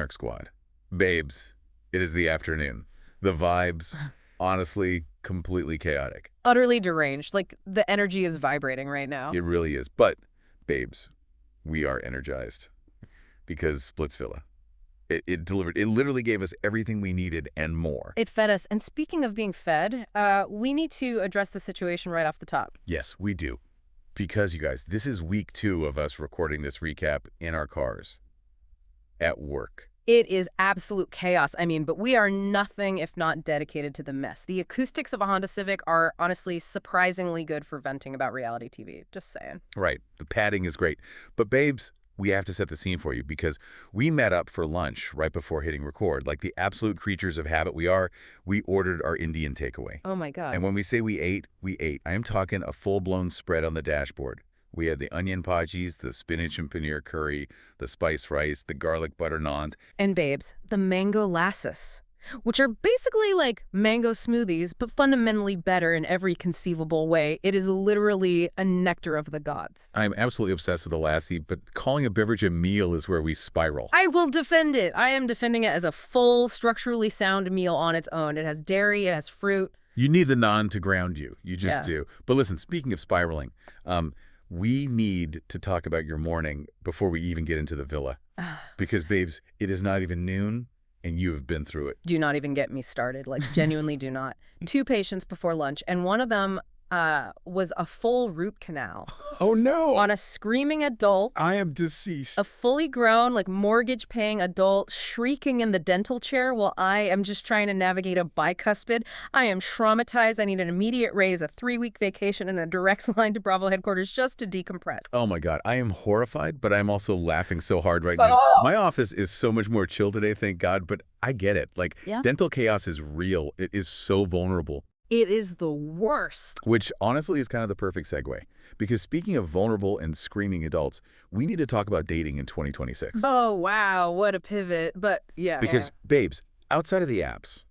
Snark Squad. Babes, it is the afternoon. The vibes, honestly, completely chaotic. Utterly deranged. Like, the energy is vibrating right now. It really is. But, babes, we are energized because Splitsvilla. It delivered. It literally gave us everything we needed and more. It fed us. And speaking of being fed, we need to address the situation right off the top. Yes, we do. Because, you guys, this is week 2 of us recording this recap in our cars. At work. It is absolute chaos. I mean, but we are nothing if not dedicated to the mess. The acoustics of a Honda Civic are honestly surprisingly good for venting about reality TV. Just saying. Right. The padding is great. But, babes, we have to set the scene for you because we met up for lunch right before hitting record. Like the absolute creatures of habit we are, we ordered our Indian takeaway. Oh, my God. And when we say we ate, we ate. I am talking a full-blown spread on the dashboard. We had the onion bhajis, the spinach and paneer curry, the spice rice, the garlic butter naans. And babes, the mango lasses, which are basically like mango smoothies, but fundamentally better in every conceivable way. It is literally a nectar of the gods. I'm absolutely obsessed with the lassi, but calling a beverage a meal is where we spiral. I will defend it. I am defending it as a full, structurally sound meal on its own. It has dairy, it has fruit. You need the naan to ground you. You just do. But listen, speaking of spiraling, we need to talk about your morning before we even get into the villa. Because, babes, it is not even noon, and you have been through it. Do not even get me started. Like, genuinely do not. 2 patients before lunch, and one of them was a full root canal. Oh, no. On a screaming adult. I am deceased. A fully grown, like, mortgage-paying adult shrieking in the dental chair while I am just trying to navigate a bicuspid. I am traumatized. I need an immediate raise, a 3-week vacation, and a direct line to Bravo headquarters just to decompress. Oh, my God. I am horrified, but I'm also laughing so hard right now. My office is so much more chill today, thank God, but I get it. Like, dental chaos is real. It is so vulnerable. It is the worst. Which honestly is kind of the perfect segue. Because speaking of vulnerable and screaming adults, we need to talk about dating in 2026. Oh, wow. What a pivot. But yeah. Because, babes, outside of the apps,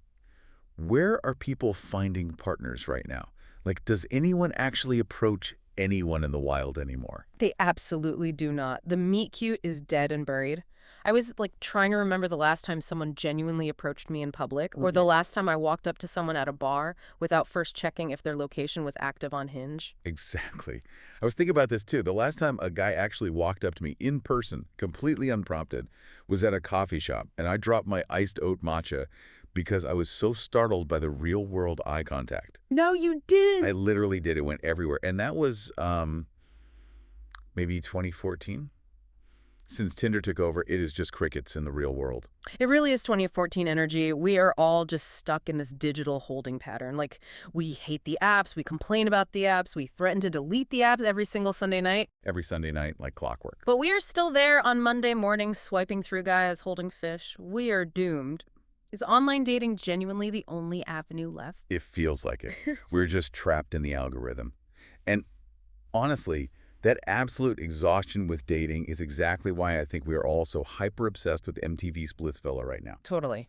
where are people finding partners right now? Like, does anyone actually approach anyone in the wild anymore? They absolutely do not. The meet cute is dead and buried. I was like trying to remember the last time someone genuinely approached me in public, or the last time I walked up to someone at a bar without first checking if their location was active on Hinge. Exactly. I was thinking about this too. The last time a guy actually walked up to me in person, completely unprompted, was at a coffee shop, and I dropped my iced oat matcha because I was so startled by the real-world eye contact. No, you didn't. I literally did. It went everywhere. And that was maybe 2014. Since Tinder took over, it is just crickets in the real world. It really is 2014 energy. We are all just stuck in this digital holding pattern. Like, we hate the apps, we complain about the apps, we threaten to delete the apps every single Sunday night. Every Sunday night, like clockwork. But we are still there on Monday morning, swiping through guys holding fish. We are doomed. Is online dating genuinely the only avenue left? It feels like it. We're just trapped in the algorithm. And honestly, that absolute exhaustion with dating is exactly why I think we are all so hyper-obsessed with MTV Splitsvilla right now. Totally.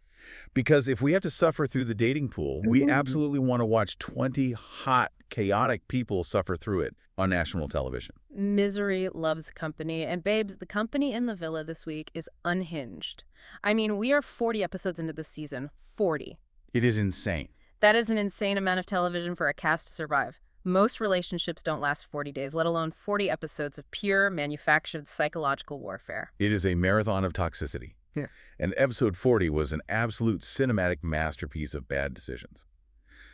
Because if we have to suffer through the dating pool, we absolutely want to watch 20 hot, chaotic people suffer through it on national television. Misery loves company. And babes, the company in the villa this week is unhinged. I mean, we are 40 episodes into the season. 40. It is insane. That is an insane amount of television for a cast to survive. Most relationships don't last 40 days, let alone 40 episodes of pure, manufactured psychological warfare. It is a marathon of toxicity. Yeah. And episode 40 was an absolute cinematic masterpiece of bad decisions.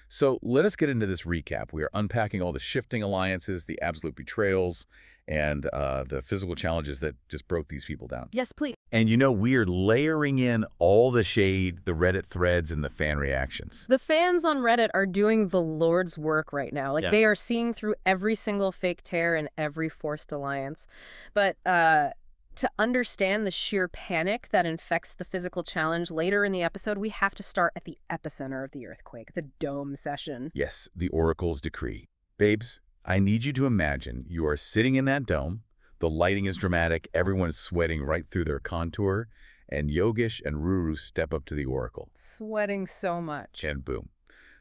So let us get into this recap. We are unpacking all the shifting alliances, the absolute betrayals, and the physical challenges that just broke these people down. Yes, please. And you know, we are layering in all the shade, the Reddit threads, and the fan reactions. The fans on Reddit are doing the Lord's work right now. Like, they are seeing through every single fake tear and every forced alliance. But to understand the sheer panic that infects the physical challenge later in the episode, we have to start at the epicenter of the earthquake, the dome session. Yes, the Oracle's decree. Babes, I need you to imagine you are sitting in that dome. The lighting is dramatic. Everyone's sweating right through their contour. And Yogesh and Ruru step up to the Oracle. Sweating so much. And boom.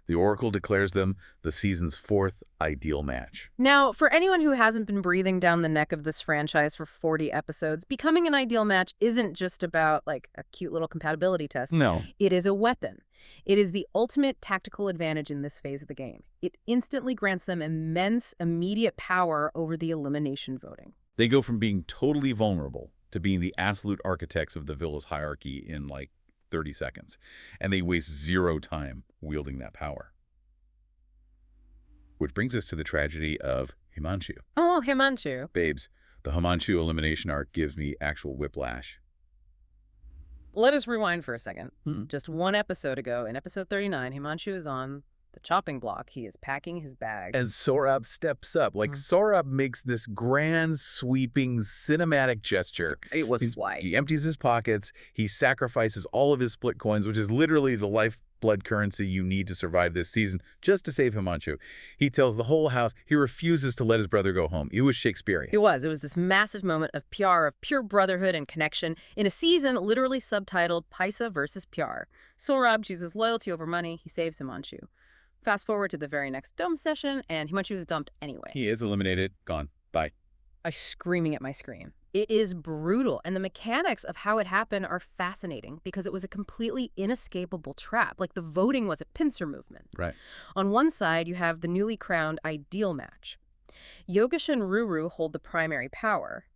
The Oracle declares them the season's 4th ideal match. Now, for anyone who hasn't been breathing down the neck of this franchise for 40 episodes, becoming an ideal match isn't just about, like, a cute little compatibility test. No. It is a weapon. It is the ultimate tactical advantage in this phase of the game. It instantly grants them immense, immediate power over the elimination voting. They go from being totally vulnerable to being the absolute architects of the villa's hierarchy in, like, 30 seconds. And they waste 0 time wielding that power. Which brings us to the tragedy of Himanshu. Oh, Himanshu. Babes, the Himanshu elimination arc gives me actual whiplash. Let us rewind for a second. Just one episode ago, in episode 39, Himanshu is on the chopping block. He is packing his bag. And Saurabh steps up. Like, Saurabh makes this grand, sweeping, cinematic gesture. It was swag. He empties his pockets. He sacrifices all of his split coins, which is literally the lifeblood currency you need to survive this season, just to save Himanshu. He tells the whole house he refuses to let his brother go home. It was Shakespearean. It was. It was this massive moment of PR, of pure brotherhood and connection, in a season literally subtitled Paisa versus PR. Saurabh chooses loyalty over money. He saves Himanshu. Fast forward to the very next dome session, and Himanshu is dumped anyway. He is eliminated. Gone. Bye. I'm screaming at my screen. It is brutal, and the mechanics of how it happened are fascinating because it was a completely inescapable trap. Like, the voting was a pincer movement. Right. On one side, you have the newly crowned ideal match. Yogesh and Ruru hold the primary power.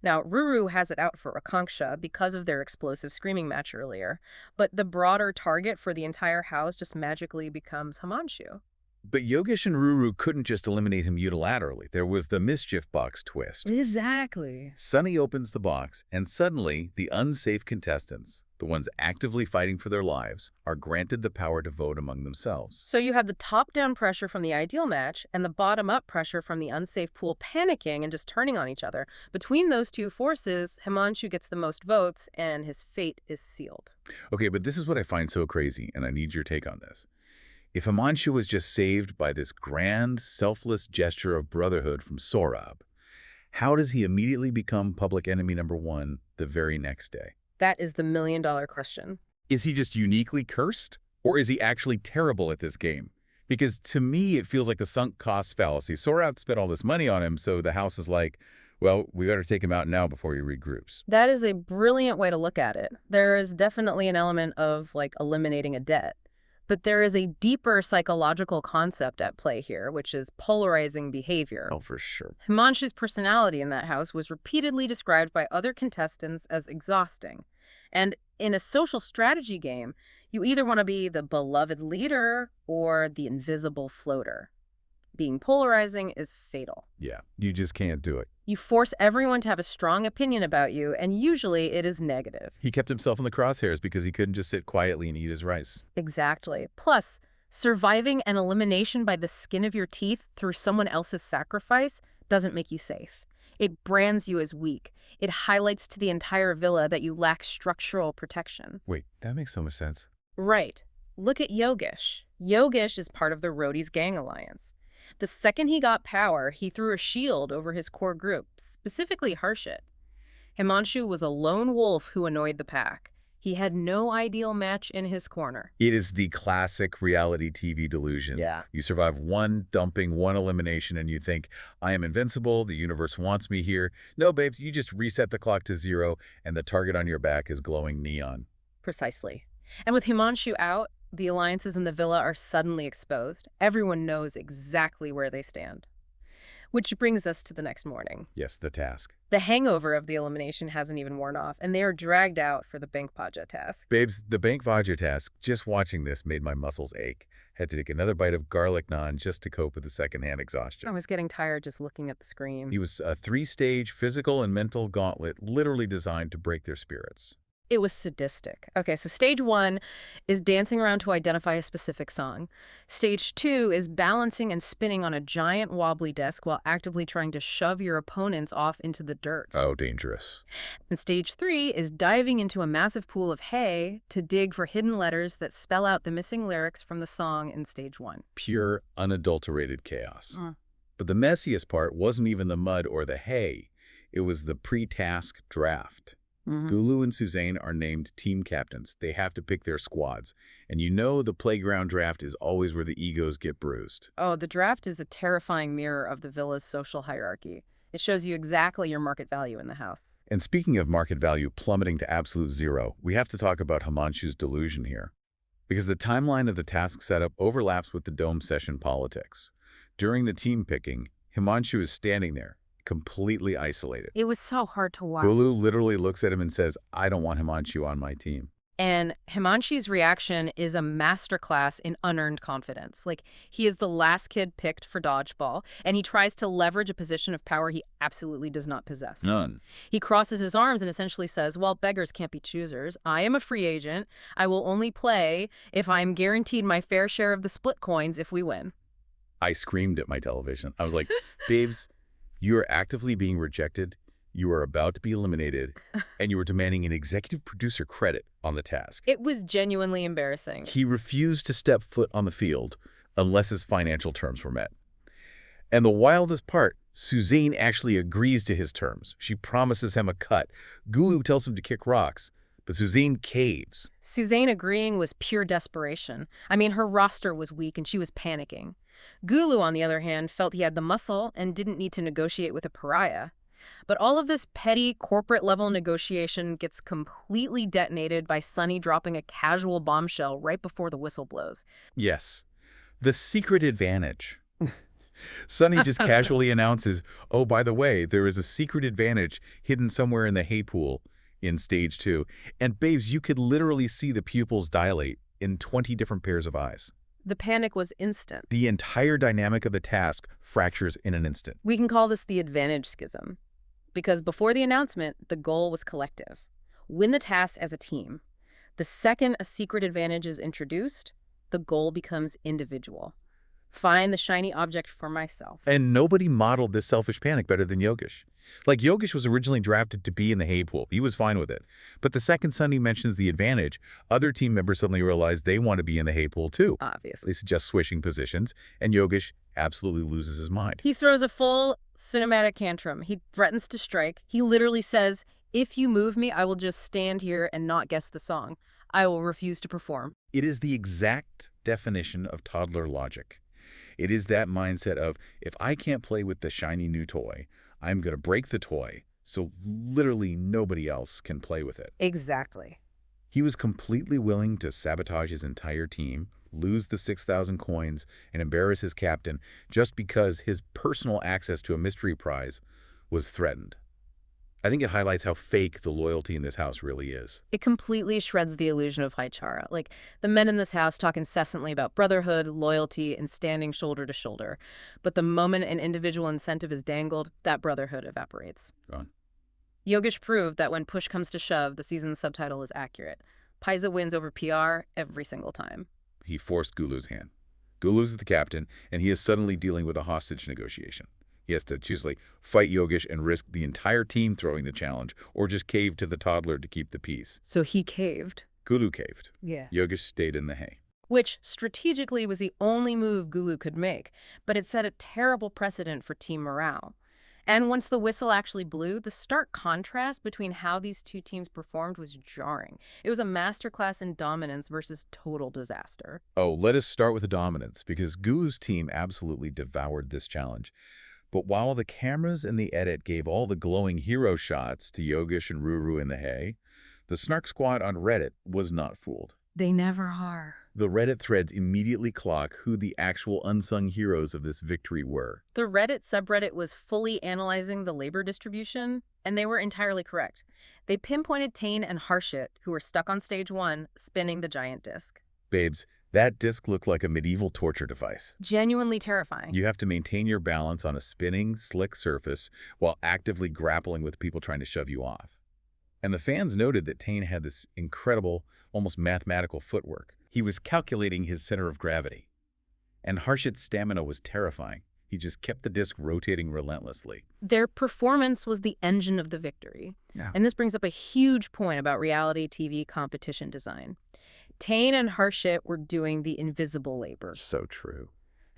Now, Ruru has it out for Akanksha because of their explosive screaming match earlier, but the broader target for the entire house just magically becomes Himanshu. But Yogesh and Ruru couldn't just eliminate him unilaterally. There was the mischief box twist. Exactly. Sunny opens the box, and suddenly the unsafe contestants, the ones actively fighting for their lives, are granted the power to vote among themselves. So you have the top-down pressure from the ideal match and the bottom-up pressure from the unsafe pool panicking and just turning on each other. Between those two forces, Himanshu gets the most votes, and his fate is sealed. Okay, but this is what I find so crazy, and I need your take on this. If Himanshu was just saved by this grand, selfless gesture of brotherhood from Saurabh, how does he immediately become public enemy #1 the very next day? That is the million-dollar question. Is he just uniquely cursed? Or is he actually terrible at this game? Because to me, it feels like a sunk cost fallacy. Saurabh spent all this money on him, so the house is like, well, we better take him out now before he regroups. That is a brilliant way to look at it. There is definitely an element of, like, eliminating a debt. But there is a deeper psychological concept at play here, which is polarizing behavior. Oh, for sure. Himanshu's personality in that house was repeatedly described by other contestants as exhausting. And in a social strategy game, you either want to be the beloved leader or the invisible floater. Being polarizing is fatal. Yeah, you just can't do it. You force everyone to have a strong opinion about you, and usually it is negative. He kept himself in the crosshairs because he couldn't just sit quietly and eat his rice. Exactly. Plus, surviving an elimination by the skin of your teeth through someone else's sacrifice doesn't make you safe. It brands you as weak. It highlights to the entire villa that you lack structural protection. Wait, that makes so much sense. Right. Look at Yogesh. Yogesh is part of the Roadies Gang Alliance. The second he got power, he threw a shield over his core group, specifically Harshit. Himanshu was a lone wolf who annoyed the pack. He had no ideal match in his corner. It is the classic reality TV delusion. Yeah. You survive one dumping, one elimination, and you think, I am invincible, the universe wants me here. No, babes, you just reset the clock to 0, and the target on your back is glowing neon. Precisely. And with Himanshu out, the alliances in the villa are suddenly exposed. Everyone knows exactly where they stand. Which brings us to the next morning. Yes, the task. The hangover of the elimination hasn't even worn off, and they are dragged out for the Bank Bhaja task. Babes, the Bank Bhaja task, just watching this made my muscles ache. Had to take another bite of garlic naan just to cope with the secondhand exhaustion. I was getting tired just looking at the screen. He was a 3-stage physical and mental gauntlet literally designed to break their spirits. It was sadistic. Okay, so stage 1 is dancing around to identify a specific song. Stage 2 is balancing and spinning on a giant wobbly desk while actively trying to shove your opponents off into the dirt. Oh, dangerous. And stage 3 is diving into a massive pool of hay to dig for hidden letters that spell out the missing lyrics from the song in stage 1. Pure, unadulterated chaos. But the messiest part wasn't even the mud or the hay. It was the pre-task draft. Gulu and Suzanne are named team captains. They have to pick their squads. And you know the playground draft is always where the egos get bruised. Oh, the draft is a terrifying mirror of the villa's social hierarchy. It shows you exactly your market value in the house. And speaking of market value plummeting to absolute zero, we have to talk about Himanshu's delusion here. Because the timeline of the task setup overlaps with the dome session politics. During the team picking, Himanshu is standing there, completely isolated. It was so hard to watch. Gulu literally looks at him and says, I don't want Himanshu on my team. And Himanshu's reaction is a masterclass in unearned confidence. Like, he is the last kid picked for dodgeball, and he tries to leverage a position of power he absolutely does not possess. None. He crosses his arms and essentially says, well, beggars can't be choosers. I am a free agent. I will only play if I'm guaranteed my fair share of the split coins if we win. I screamed at my television. I was like, babes, you are actively being rejected. You are about to be eliminated, and you are demanding an executive producer credit on the task. It was genuinely embarrassing. He refused to step foot on the field unless his financial terms were met. And the wildest part, Suzanne actually agrees to his terms. She promises him a cut. Gulu tells him to kick rocks, but Suzanne caves. Suzanne agreeing was pure desperation. I mean, her roster was weak and she was panicking. Gulu, on the other hand, felt he had the muscle and didn't need to negotiate with a pariah. But all of this petty corporate-level negotiation gets completely detonated by Sunny dropping a casual bombshell right before the whistle blows. Yes, the secret advantage. Sunny just casually announces, oh, by the way, there is a secret advantage hidden somewhere in the hay pool in Stage 2. And babes, you could literally see the pupils dilate in 20 different pairs of eyes. The panic was instant. The entire dynamic of the task fractures in an instant. We can call this the advantage schism. Because before the announcement, the goal was collective. Win the task as a team. The second a secret advantage is introduced, the goal becomes individual. Find the shiny object for myself. And nobody modeled this selfish panic better than Yogesh. Like, Yogesh was originally drafted to be in the hay pool. He was fine with it. But the second Sunny mentions the advantage, other team members suddenly realize they want to be in the hay pool too. Obviously. They suggest switching positions, and Yogesh absolutely loses his mind. He throws a full cinematic tantrum. He threatens to strike. He literally says, if you move me, I will just stand here and not guess the song. I will refuse to perform. It is the exact definition of toddler logic. It is that mindset of, if I can't play with the shiny new toy, I'm going to break the toy so literally nobody else can play with it. Exactly. He was completely willing to sabotage his entire team, lose the 6,000 coins, and embarrass his captain just because his personal access to a mystery prize was threatened. I think it highlights how fake the loyalty in this house really is. It completely shreds the illusion of Haichara. Like, the men in this house talk incessantly about brotherhood, loyalty, and standing shoulder to shoulder. But the moment an individual incentive is dangled, that brotherhood evaporates. Gone. Yogesh proved that when push comes to shove, the season's subtitle is accurate. Paisa wins over PR every single time. He forced Gulu's hand. Gulu's the captain, and he is suddenly dealing with a hostage negotiation. He has to choose, like, fight Yogesh and risk the entire team throwing the challenge, or just cave to the toddler to keep the peace. So he caved. Gulu caved. Yeah. Yogesh stayed in the hay. Which, strategically, was the only move Gulu could make, but it set a terrible precedent for team morale. And once the whistle actually blew, the stark contrast between how these two teams performed was jarring. It was a masterclass in dominance versus total disaster. Oh, let us start with the dominance, because Gulu's team absolutely devoured this challenge. But while the cameras and the edit gave all the glowing hero shots to Yogesh and Ruru in the hay, the Snark squad on Reddit was not fooled. They never are. The Reddit threads immediately clock who the actual unsung heroes of this victory were. The Reddit subreddit was fully analyzing the labor distribution, and they were entirely correct. They pinpointed Tane and Harshit, who were stuck on stage 1, spinning the giant disc. Babes, that disc looked like a medieval torture device. Genuinely terrifying. You have to maintain your balance on a spinning, slick surface while actively grappling with people trying to shove you off. And the fans noted that Tane had this incredible, almost mathematical footwork. He was calculating his center of gravity. And Harshit's stamina was terrifying. He just kept the disc rotating relentlessly. Their performance was the engine of the victory. Yeah. And this brings up a huge point about reality TV competition design. Tane and Harshit were doing the invisible labor. So true.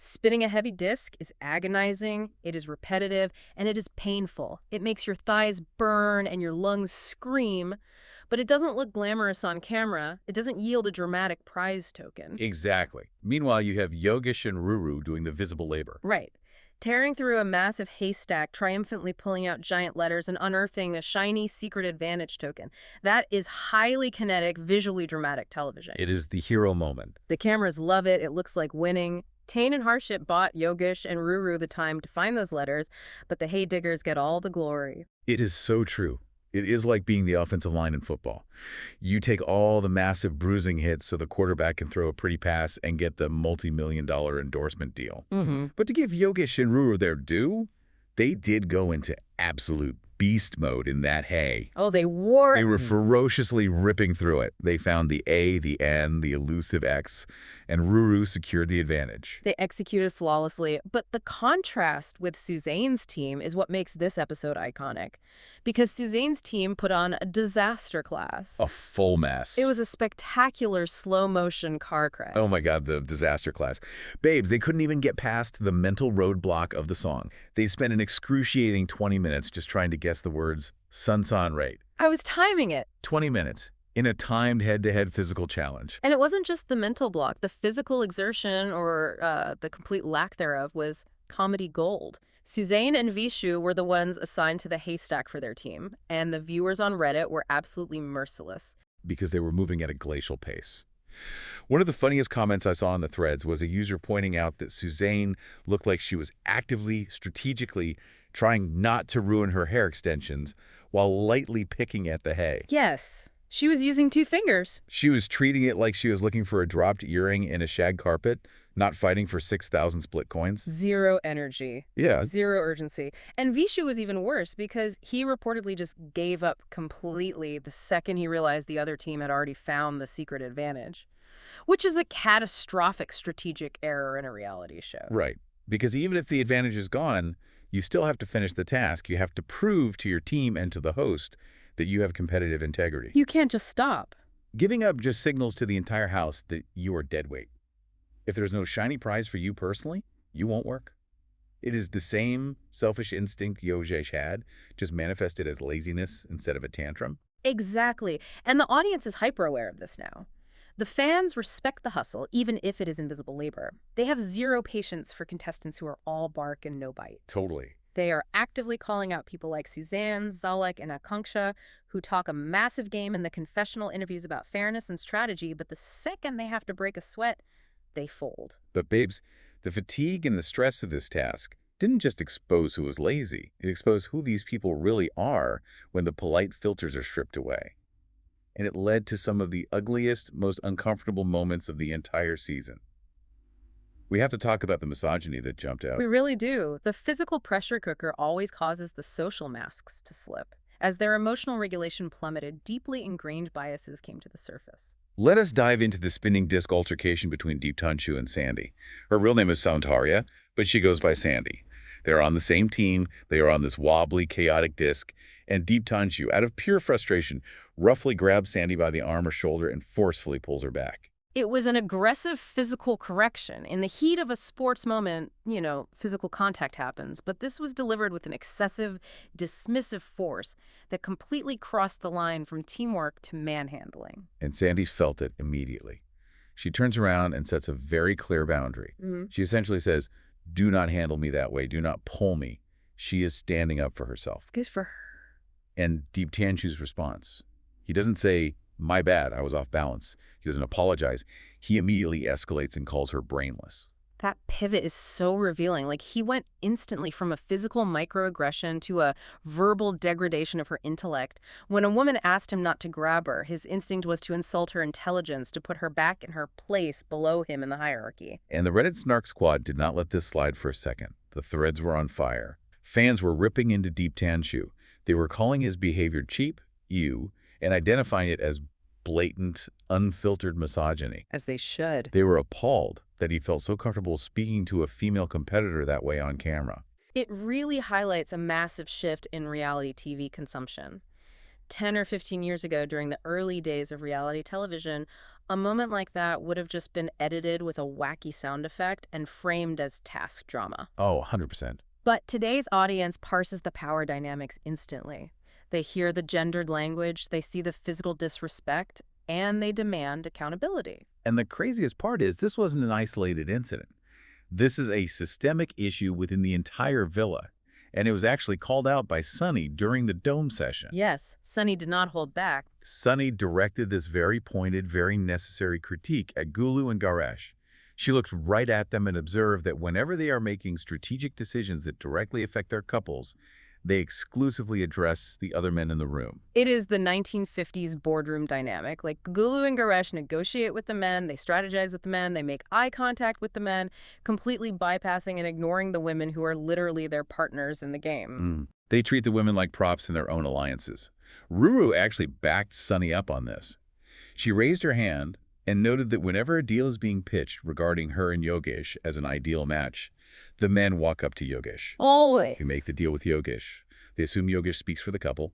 Spinning a heavy disc is agonizing, it is repetitive, and it is painful. It makes your thighs burn and your lungs scream, but it doesn't look glamorous on camera. It doesn't yield a dramatic prize token. Exactly. Meanwhile, you have Yogesh and Ruru doing the visible labor. Right. Tearing through a massive haystack, triumphantly pulling out giant letters and unearthing a shiny secret advantage token. That is highly kinetic, visually dramatic television. It is the hero moment. The cameras love it. It looks like winning. Tane and Harshit bought Yogesh and Ruru the time to find those letters, but the hay diggers get all the glory. It is so true. It is like being the offensive line in football. You take all the massive bruising hits so the quarterback can throw a pretty pass and get the multi-million-dollar endorsement deal. But to give Yogesh and Ruru their due, they did go into absolute beast mode in that hay. Oh, they wore it. They were ferociously ripping through it. They found the A, the N, the elusive X, and Ruru secured the advantage. They executed flawlessly, but the contrast with Suzanne's team is what makes this episode iconic. Because Suzanne's team put on a disaster class. A full mess. It was a spectacular slow-motion car crash. Oh my God, the disaster class. Babes, they couldn't even get past the mental roadblock of the song. They spent an excruciating 20 minutes just trying to guess the words "Sun rate." I was timing it. 20 minutes in a timed head-to-head physical challenge. And it wasn't just the mental block. The physical exertion, or the complete lack thereof, was comedy gold. Suzanne and Vishu were the ones assigned to the haystack for their team, and the viewers on Reddit were absolutely merciless. Because they were moving at a glacial pace. One of the funniest comments I saw in the threads was a user pointing out that Suzanne looked like she was actively, strategically trying not to ruin her hair extensions while lightly picking at the hay. Yes, she was using 2 fingers. She was treating it like she was looking for a dropped earring in a shag carpet, not fighting for 6,000 split coins. Zero energy. Yeah. Zero urgency. And Vishu was even worse because he reportedly just gave up completely the second he realized the other team had already found the secret advantage, which is a catastrophic strategic error in a reality show. Right. Because even if the advantage is gone, you still have to finish the task. You have to prove to your team and to the host that you have competitive integrity. You can't just stop. Giving up just signals to the entire house that you are dead weight. If there's no shiny prize for you personally, you won't work. It is the same selfish instinct Yogesh had, just manifested as laziness instead of a tantrum. Exactly. And the audience is hyper-aware of this now. The fans respect the hustle, even if it is invisible labor. They have zero patience for contestants who are all bark and no bite. Totally. They are actively calling out people like Suzanne, Zalek, and Akanksha, who talk a massive game in the confessional interviews about fairness and strategy, but the second they have to break a sweat, they fold. But babes, the fatigue and the stress of this task didn't just expose who was lazy. It exposed who these people really are when the polite filters are stripped away. And it led to some of the ugliest, most uncomfortable moments of the entire season. We have to talk about the misogyny that jumped out. We really do. The physical pressure cooker always causes the social masks to slip. As their emotional regulation plummeted, deeply ingrained biases came to the surface. Let us dive into the spinning disc altercation between Deep Tanshu and Sandy. Her real name is Soundarya, but she goes by Sandy. They're on the same team, they are on this wobbly, chaotic disc, and Deep Tanshu, out of pure frustration, roughly grabs Sandy by the arm or shoulder and forcefully pulls her back. It was an aggressive physical correction. In the heat of a sports moment, physical contact happens, but this was delivered with an excessive, dismissive force that completely crossed the line from teamwork to manhandling. And Sandy felt it immediately. She turns around and sets a very clear boundary. She essentially says, "Do not handle me that way. Do not pull me." She is standing up for herself. Good for her. And Deep Tanshu's response, he doesn't say, "My bad, I was off balance." He doesn't apologize. He immediately escalates and calls her brainless. That pivot is so revealing. Like, he went instantly from a physical microaggression to a verbal degradation of her intellect. When a woman asked him not to grab her, his instinct was to insult her intelligence, to put her back in her place below him in the hierarchy. And the Reddit Snark squad did not let this slide for a second. The threads were on fire. Fans were ripping into Deep Tanshu. They were calling his behavior cheap, and identifying it as blatant, unfiltered misogyny. As they should. They were appalled that he felt so comfortable speaking to a female competitor that way on camera. It really highlights a massive shift in reality TV consumption. 10 or 15 years ago, during the early days of reality television, a moment like that would have just been edited with a wacky sound effect and framed as task drama. Oh, 100%. But today's audience parses the power dynamics instantly. They hear the gendered language, they see the physical disrespect, and they demand accountability. And the craziest part is this wasn't an isolated incident. This is a systemic issue within the entire villa. And it was actually called out by Sunny during the Dome session. Yes, Sunny did not hold back. Sunny directed this very pointed, very necessary critique at Gulu and Garesh. She looked right at them and observed that whenever they are making strategic decisions that directly affect their couples, they exclusively address the other men in the room. It is the 1950s boardroom dynamic. Like, Gulu and Garesh negotiate with the men, they strategize with the men, they make eye contact with the men, completely bypassing and ignoring the women who are literally their partners in the game. They treat the women like props in their own alliances. Ruru actually backed Sunny up on this. She raised her hand and noted that whenever a deal is being pitched regarding her and Yogesh as an ideal match, the men walk up to Yogesh. Always. They make the deal with Yogesh. They assume Yogesh speaks for the couple.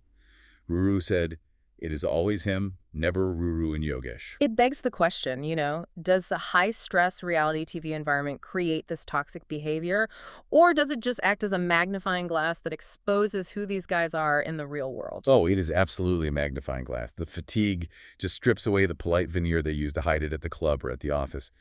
Ruru said, "It is always him, never Ruru and Yogesh." It begs the question, does the high-stress reality TV environment create this toxic behavior, or does it just act as a magnifying glass that exposes who these guys are in the real world? Oh, it is absolutely a magnifying glass. The fatigue just strips away the polite veneer they use to hide it at the club or at the office.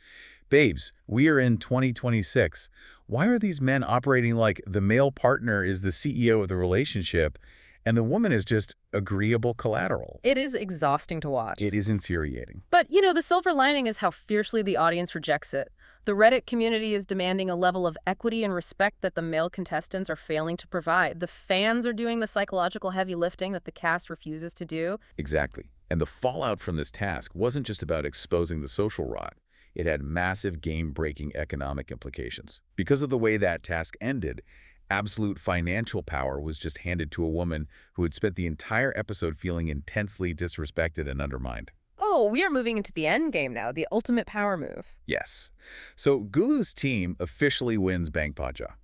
Babes, we are in 2026. Why are these men operating like the male partner is the CEO of the relationship and the woman is just agreeable collateral? It is exhausting to watch. It is infuriating. But, the silver lining is how fiercely the audience rejects it. The Reddit community is demanding a level of equity and respect that the male contestants are failing to provide. The fans are doing the psychological heavy lifting that the cast refuses to do. Exactly. And the fallout from this task wasn't just about exposing the social rot. It had massive game-breaking economic implications. Because of the way that task ended, absolute financial power was just handed to a woman who had spent the entire episode feeling intensely disrespected and undermined. Oh, we are moving into the end game now, the ultimate power move. Yes. So Gulu's team officially wins Bank Bhaja.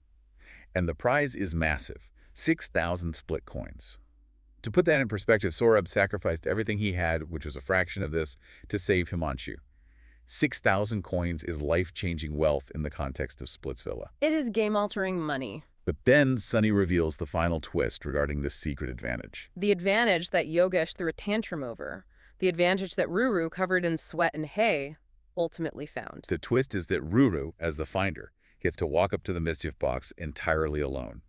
And the prize is massive, 6,000 split coins. To put that in perspective, Saurabh sacrificed everything he had, which was a fraction of this, to save Himanshu. 6,000 coins is life-changing wealth in the context of Splitsvilla. It is game-altering money. But then Sunny reveals the final twist regarding this secret advantage. The advantage that Yogesh threw a tantrum over. The advantage that Ruru, covered in sweat and hay, ultimately found. The twist is that Ruru, as the finder, gets to walk up to the mischief box entirely alone.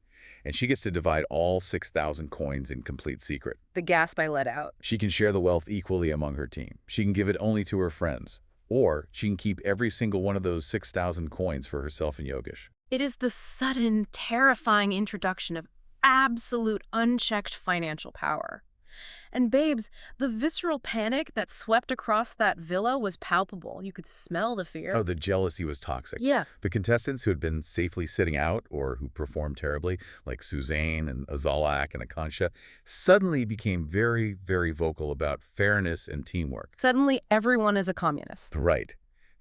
And she gets to divide all 6,000 coins in complete secret. The gasp I let out. She can share the wealth equally among her team. She can give it only to her friends. Or she can keep every single one of those 6,000 coins for herself and Yogesh. It is the sudden, terrifying introduction of absolute, unchecked financial power. And babes, the visceral panic that swept across that villa was palpable. You could smell the fear. Oh, the jealousy was toxic. Yeah. The contestants who had been safely sitting out or who performed terribly, like Suzanne and Azalak and Akansha, suddenly became very, very vocal about fairness and teamwork. Suddenly, everyone is a communist. Right.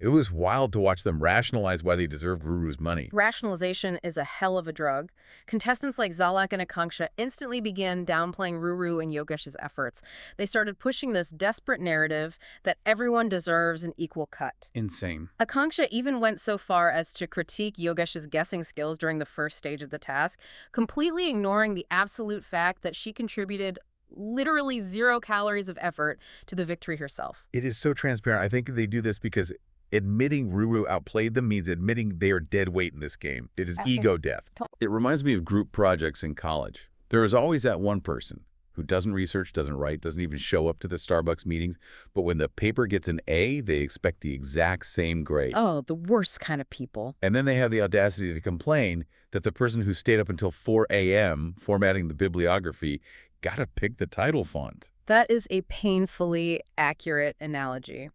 It was wild to watch them rationalize why they deserved Ruru's money. Rationalization is a hell of a drug. Contestants like Zalak and Akanksha instantly began downplaying Ruru and Yogesh's efforts. They started pushing this desperate narrative that everyone deserves an equal cut. Insane. Akanksha even went so far as to critique Yogesh's guessing skills during the first stage of the task, completely ignoring the absolute fact that she contributed literally 0 calories of effort to the victory herself. It is so transparent. I think they do this because admitting Ruru outplayed them means admitting they are dead weight in this game. It is ego death. It reminds me of group projects in college. There is always that one person who doesn't research, doesn't write, doesn't even show up to the Starbucks meetings, but when the paper gets an A, they expect the exact same grade. Oh, the worst kind of people. And then they have the audacity to complain that the person who stayed up until 4 a.m. formatting the bibliography got to pick the title font. That is a painfully accurate analogy.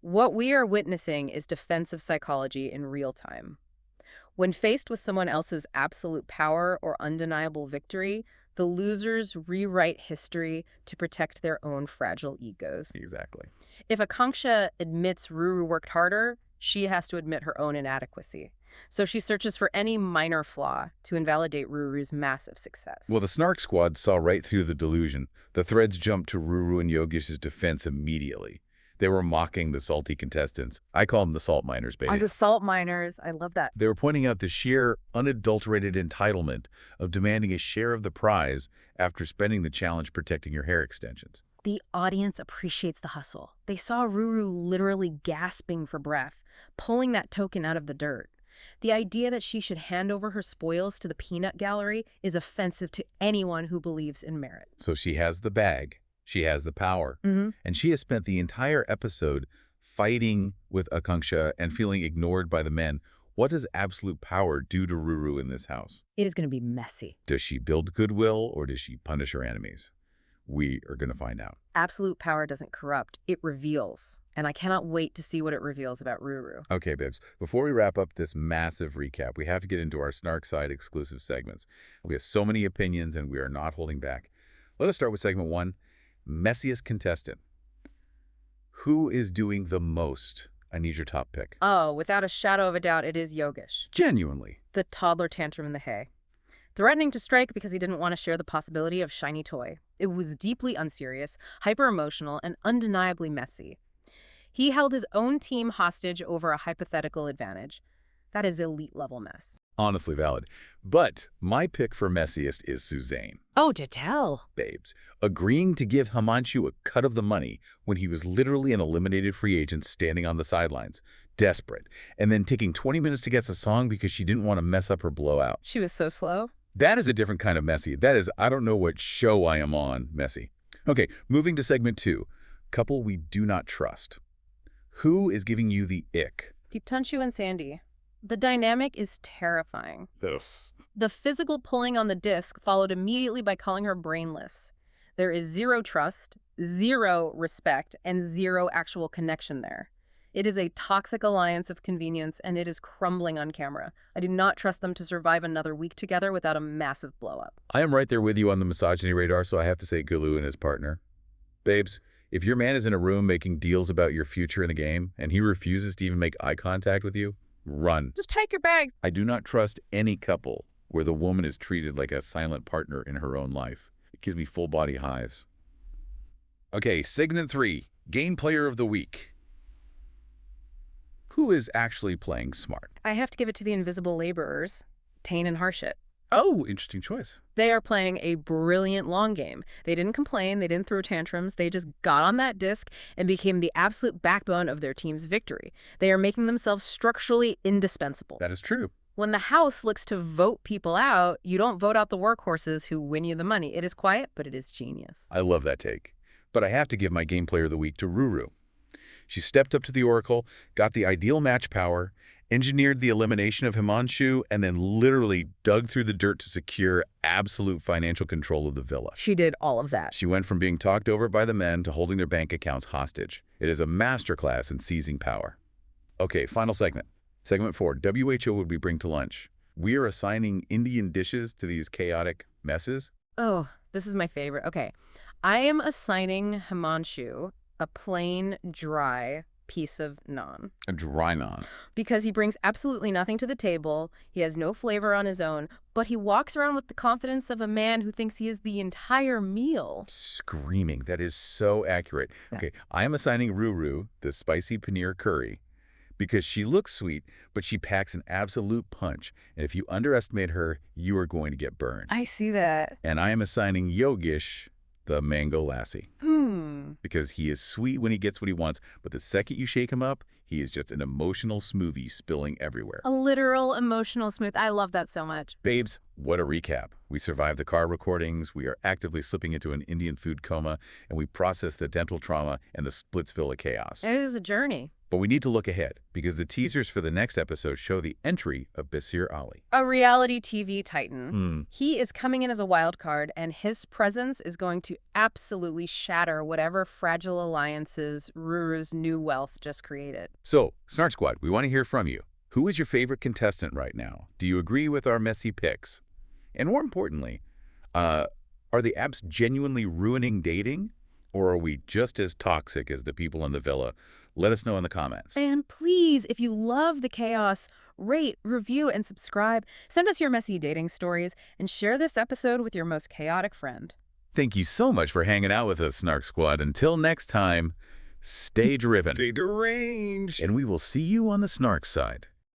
What we are witnessing is defensive psychology in real time. When faced with someone else's absolute power or undeniable victory, the losers rewrite history to protect their own fragile egos. Exactly. If Akanksha admits Ruru worked harder, she has to admit her own inadequacy. So she searches for any minor flaw to invalidate Ruru's massive success. Well, the Snark squad saw right through the delusion. The threads jumped to Ruru and Yogesh's defense immediately. They were mocking the salty contestants. I call them the salt miners, baby. The salt miners. I love that. They were pointing out the sheer, unadulterated entitlement of demanding a share of the prize after spending the challenge protecting your hair extensions. The audience appreciates the hustle. They saw Ruru literally gasping for breath, pulling that token out of the dirt. The idea that she should hand over her spoils to the peanut gallery is offensive to anyone who believes in merit. So she has the bag. She has the power. And she has spent the entire episode fighting with Akanksha and feeling ignored by the men. What does absolute power do to Ruru in this house? It is going to be messy. Does she build goodwill or does she punish her enemies? We are going to find out. Absolute power doesn't corrupt. It reveals. And I cannot wait to see what it reveals about Ruru. Okay, babes. Before we wrap up this massive recap, we have to get into our Snark side exclusive segments. We have so many opinions and we are not holding back. Let us start with segment 1. Messiest contestant. Who is doing the most? I need your top pick. Oh, without a shadow of a doubt, it is Yogesh. Genuinely. The toddler tantrum in the hay. Threatening to strike because he didn't want to share the possibility of shiny toy. It was deeply unserious, hyper-emotional, and undeniably messy. He held his own team hostage over a hypothetical advantage. That is elite-level mess. Honestly valid. But my pick for messiest is Suzanne. Oh, to tell. Babes. Agreeing to give Himanshu a cut of the money when he was literally an eliminated free agent standing on the sidelines, desperate, and then taking 20 minutes to guess a song because she didn't want to mess up her blowout. She was so slow. That is a different kind of messy. That is, I don't know what show I am on, messy. Okay, moving to segment 2. Couple we do not trust. Who is giving you the ick? Deeptanshu and Sandy. The dynamic is terrifying. This. The physical pulling on the disc followed immediately by calling her brainless. There is zero trust, zero respect, and zero actual connection there. It is a toxic alliance of convenience, and it is crumbling on camera. I do not trust them to survive another week together without a massive blow-up. I am right there with you on the misogyny radar, so I have to say Gulu and his partner. Babes, if your man is in a room making deals about your future in the game, and he refuses to even make eye contact with you, run. Just take your bags. I do not trust any couple where the woman is treated like a silent partner in her own life. It gives me full-body hives. Okay, segment 3, Game Player of the Week. Who is actually playing smart? I have to give it to the invisible laborers, Tane and Harshit. Oh, interesting choice. They are playing a brilliant long game. They didn't complain, they didn't throw tantrums, they just got on that disc and became the absolute backbone of their team's victory. They are making themselves structurally indispensable. That is true. When the house looks to vote people out, you don't vote out the workhorses who win you the money. It is quiet, but it is genius. I love that take. But I have to give my Game Player of the Week to Ruru. She stepped up to the Oracle, got the ideal match power, engineered the elimination of Himanshu, and then literally dug through the dirt to secure absolute financial control of the villa. She did all of that. She went from being talked over by the men to holding their bank accounts hostage. It is a masterclass in seizing power. Okay, final segment. Segment 4, WHO would we bring to lunch? We are assigning Indian dishes to these chaotic messes. Oh, this is my favorite. Okay, I am assigning Himanshu a plain, dry piece of naan. A dry naan. Because he brings absolutely nothing to the table, he has no flavor on his own, but he walks around with the confidence of a man who thinks he is the entire meal. Screaming. That is so accurate. Okay, I am assigning Ruru the spicy paneer curry because she looks sweet, but she packs an absolute punch. And if you underestimate her, you are going to get burned. I see that. And I am assigning Yogesh the mango lassi. Because he is sweet when he gets what he wants, but the second you shake him up, he is just an emotional smoothie spilling everywhere. A literal emotional smooth. I love that so much. Babes, what a recap. We survived the car recordings, we are actively slipping into an Indian food coma, and we processed the dental trauma and the Splitsvilla chaos. It is a journey. But we need to look ahead, because the teasers for the next episode show the entry of Basir Ali. A reality TV titan. He is coming in as a wild card, and his presence is going to absolutely shatter whatever fragile alliances Ruru's new wealth just created. So, Snark Squad, we want to hear from you. Who is your favorite contestant right now? Do you agree with our messy picks? And more importantly, are the apps genuinely ruining dating? Or are we just as toxic as the people in the villa? Let us know in the comments. And please, if you love the chaos, rate, review, and subscribe. Send us your messy dating stories, and share this episode with your most chaotic friend. Thank you so much for hanging out with us, Snark Squad. Until next time, stay driven. Stay deranged. And we will see you on the Snark side.